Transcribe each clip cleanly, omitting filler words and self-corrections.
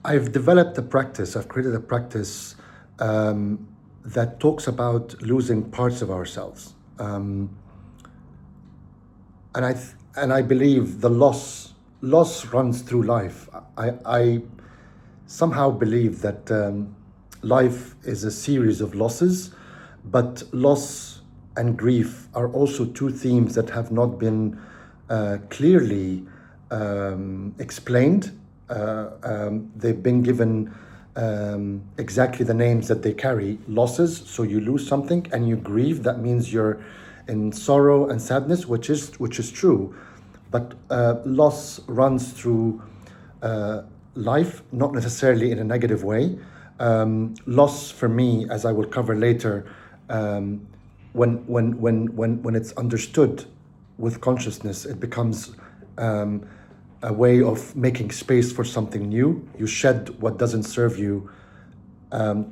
I've developed a practice, I've created a practice that talks about losing parts of ourselves. And I believe the loss runs through life. I somehow believe that life is a series of losses, but loss and grief are also two themes that have not been clearly explained. They've been given exactly the names that they carry: losses. So you lose something and you grieve. That means you're in sorrow and sadness, which is true. But loss runs through life, not necessarily in a negative way. Loss for me, as I will cover later, when it's understood with consciousness, it becomes a way of making space for something new. You shed what doesn't serve you,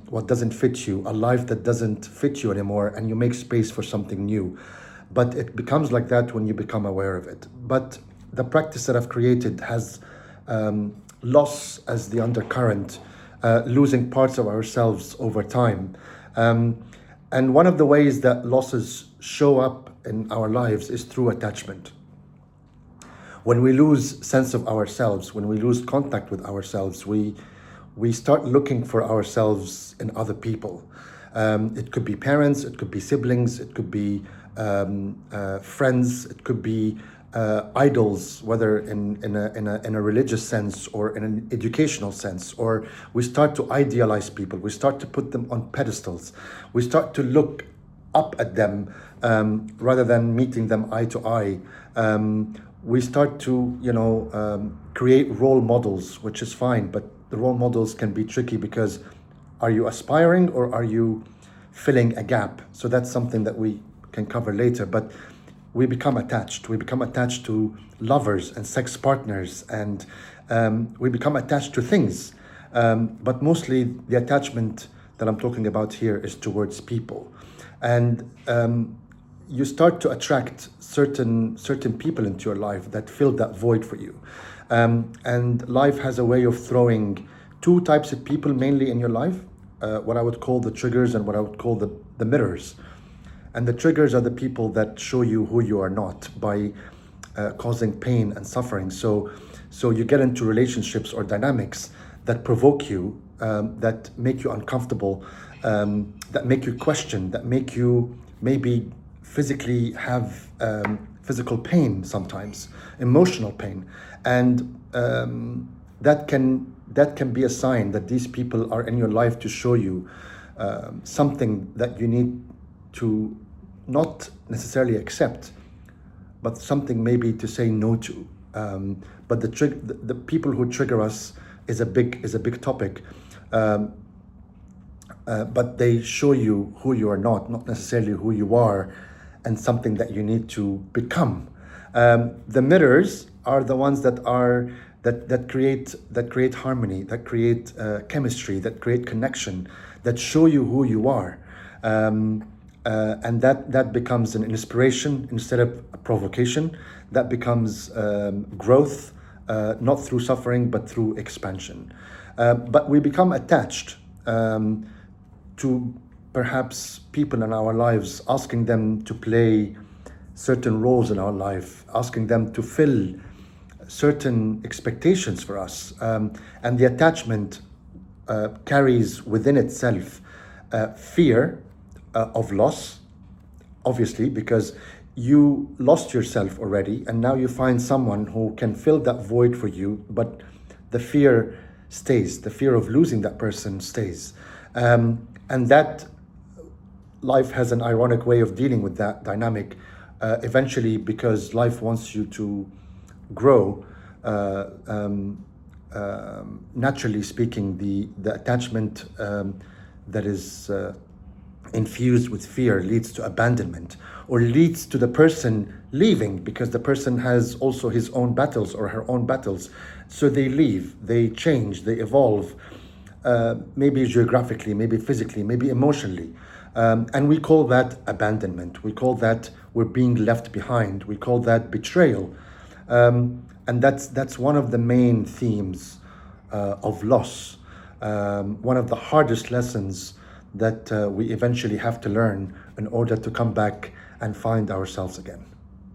what doesn't fit you, a life that doesn't fit you anymore, and you make space for something new. But it becomes like that when you become aware of it. But the practice that I've created has loss as the undercurrent, losing parts of ourselves over time. And one of the ways that losses show up in our lives is through attachment. When we lose sense of ourselves, when we lose contact with ourselves, we start looking for ourselves in other people. It could be parents, it could be siblings, it could be friends, it could be idols, whether in a religious sense or in an educational sense. Or we start to idealize people. We start to put them on pedestals. We start to look up at them rather than meeting them eye to eye. We start to, create role models, which is fine, but the role models can be tricky because are you aspiring or are you filling a gap? So that's something that we can cover later. But we become attached. We become attached to lovers and sex partners, and we become attached to things. But mostly the attachment that I'm talking about here is towards people. And you start to attract certain people into your life that fill that void for you. And life has a way of throwing two types of people mainly in your life, what I would call the triggers and what I would call the mirrors. And the triggers are the people that show you who you are not by causing pain and suffering. So you get into relationships or dynamics that provoke you, that make you uncomfortable, that make you question, that make you maybe physically have physical pain sometimes, emotional pain. And that can be a sign that these people are in your life to show you something that you need to not necessarily accept, but something maybe to say no to. But the people who trigger us is a big topic. But they show you who you are not necessarily who you are, and something that you need to become. The mirrors are the ones that create harmony, that create chemistry, that create connection, that show you who you are. And that becomes an inspiration instead of a provocation. That becomes growth, not through suffering, but through expansion. But we become attached to perhaps people in our lives, asking them to play certain roles in our life, asking them to fill certain expectations for us. And the attachment carries within itself fear of loss, obviously, because you lost yourself already, and now you find someone who can fill that void for you, but the fear stays. The fear of losing that person stays. And that life has an ironic way of dealing with that dynamic, eventually, because life wants you to grow. Naturally speaking, the attachment that is infused with fear leads to abandonment, or leads to the person leaving, because the person has also his own battles or her own battles. So they leave, they change, they evolve, maybe geographically, maybe physically, maybe emotionally. And we call that abandonment. We call that we're being left behind. We call that betrayal. And that's one of the main themes of loss. One of the hardest lessons that we eventually have to learn in order to come back and find ourselves again.